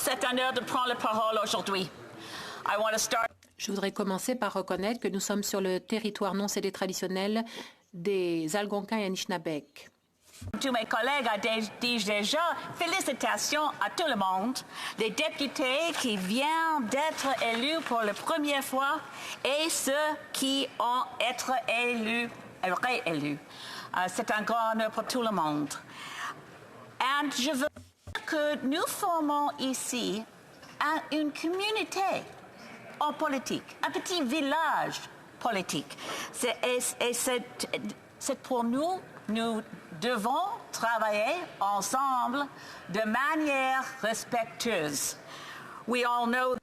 c'est un honneur de prendre la parole aujourd'hui. Je voudrais commencer par reconnaître que nous sommes sur le territoire non cédé traditionnel des Algonquins et Anishinaabeg. Tous mes collègues ont dit déjà félicitations à tout le monde, les députés qui viennent d'être élus pour la première fois et ceux qui ont été réélus. C'est un grand honneur pour tout le monde. Et je veux dire que nous formons ici une communauté en politique, un petit village politique. C'est pour nous. Nous devons travailler ensemble de manière respectueuse. We all know.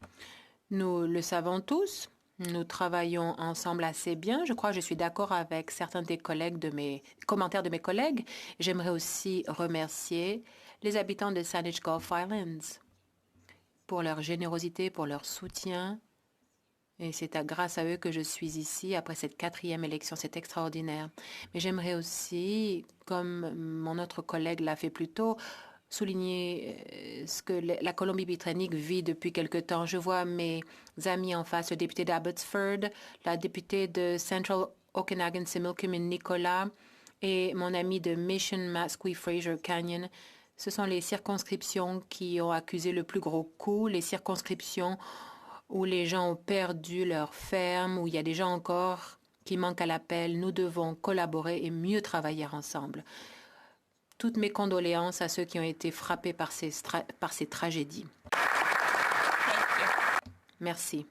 Nous le savons tous. Nous travaillons ensemble assez bien. Je crois que je suis d'accord avec certains des commentaires de mes collègues. J'aimerais aussi remercier les habitants de Saanich Gulf Islands pour leur générosité, pour leur soutien. Et c'est grâce à eux que je suis ici après cette 4e élection. C'est extraordinaire. Mais j'aimerais aussi, comme mon autre collègue l'a fait plus tôt, souligner ce que la Colombie-Britannique vit depuis quelque temps. Je vois mes amis en face, le député d'Abbotsford, la députée de Central Okanagan, Similkameen, Nicolas, et mon ami de Mission, Mascouy, Fraser Canyon. Ce sont les circonscriptions qui ont accusé le plus gros coup, les circonscriptions où les gens ont perdu leur ferme, où il y a des gens encore qui manquent à l'appel. Nous devons collaborer et mieux travailler ensemble. Toutes mes condoléances à ceux qui ont été frappés par ces tragédies. Merci.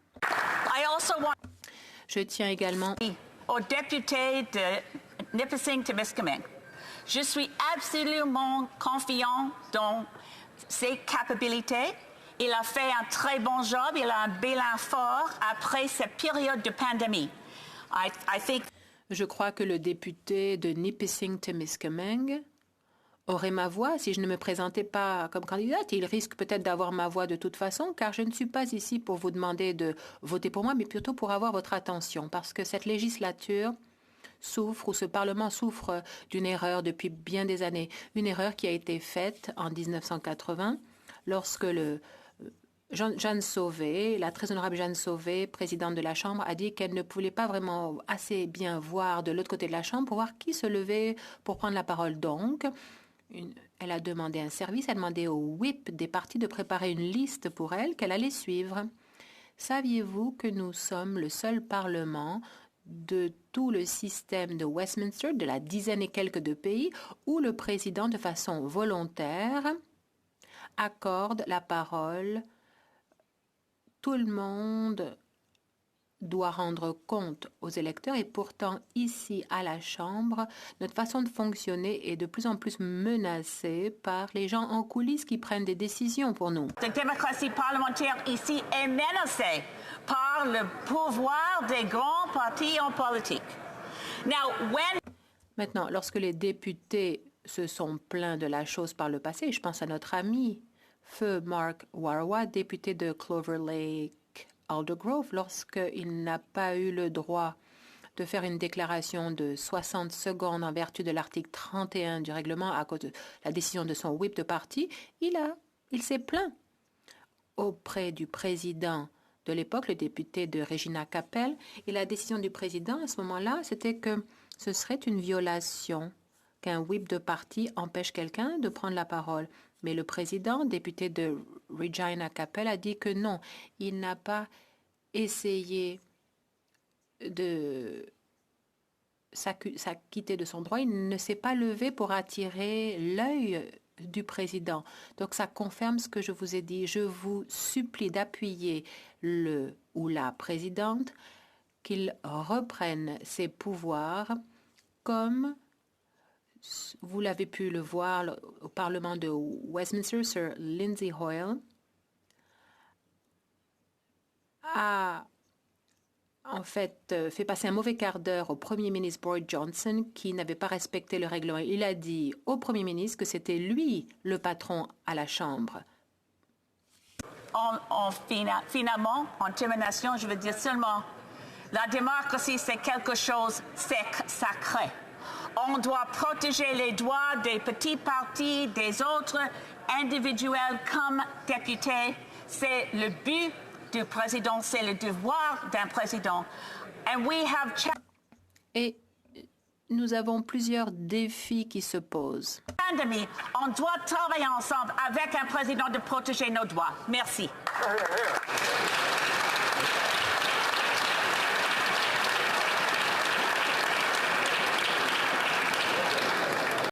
Je tiens également au député de Nipissing-Témiscamingue. Je suis absolument confiant dans ses capacités. Il a fait un très bon job. Il a un bilan fort après cette période de pandémie. Je crois que le député de Nipissing-Témiscamingue aurait ma voix si je ne me présentais pas comme candidate. Il risque peut-être d'avoir ma voix de toute façon, car je ne suis pas ici pour vous demander de voter pour moi, mais plutôt pour avoir votre attention, parce que cette législature souffre, ou ce Parlement souffre d'une erreur depuis bien des années. Une erreur qui a été faite en 1980, lorsque Jeanne Sauvé, la très honorable Jeanne Sauvé, présidente de la Chambre, a dit qu'elle ne pouvait pas vraiment assez bien voir de l'autre côté de la Chambre pour voir qui se levait pour prendre la parole. Donc, elle a demandé un service, elle a demandé au whip des partis de préparer une liste pour elle qu'elle allait suivre. Saviez-vous que nous sommes le seul Parlement de tout le système de Westminster, de la dizaine et quelques de pays, où le président, de façon volontaire, accorde la parole? Tout le monde doit rendre compte aux électeurs et pourtant, ici, à la Chambre, notre façon de fonctionner est de plus en plus menacée par les gens en coulisses qui prennent des décisions pour nous. La démocratie parlementaire ici est menacée par le pouvoir des grands partis en politique. Maintenant, lorsque les députés se sont plaints de la chose par le passé, je pense à notre ami Feu Mark Warawa, député de Clover Lake, Aldergrove, lorsqu'il n'a pas eu le droit de faire une déclaration de 60 secondes en vertu de l'article 31 du règlement à cause de la décision de son whip de parti, il s'est plaint auprès du président de l'époque, le député de Regina Cappell, et la décision du président à ce moment-là, c'était que ce serait une violation qu'un whip de parti empêche quelqu'un de prendre la parole. Mais le président, député de Regina Cappell, a dit que non, il n'a pas essayé de s'acquitter de son droit. Il ne s'est pas levé pour attirer l'œil du président. Donc, ça confirme ce que je vous ai dit. Je vous supplie d'appuyer le ou la présidente, qu'il reprenne ses pouvoirs comme vous l'avez pu le voir au Parlement de Westminster. Sir Lindsay Hoyle a en fait fait passer un mauvais quart d'heure au Premier ministre Boris Johnson qui n'avait pas respecté le règlement. Il a dit au Premier ministre que c'était lui le patron à la Chambre. Finalement, en termination, je veux dire seulement, la démocratie, c'est quelque chose de sacré. On doit protéger les droits des petits partis, des autres individuelle comme député. C'est le but du président, c'est le devoir d'un président. And we have Et nous avons plusieurs défis qui se posent. pandémie. On doit travailler ensemble avec un président de protéger nos droits. Merci.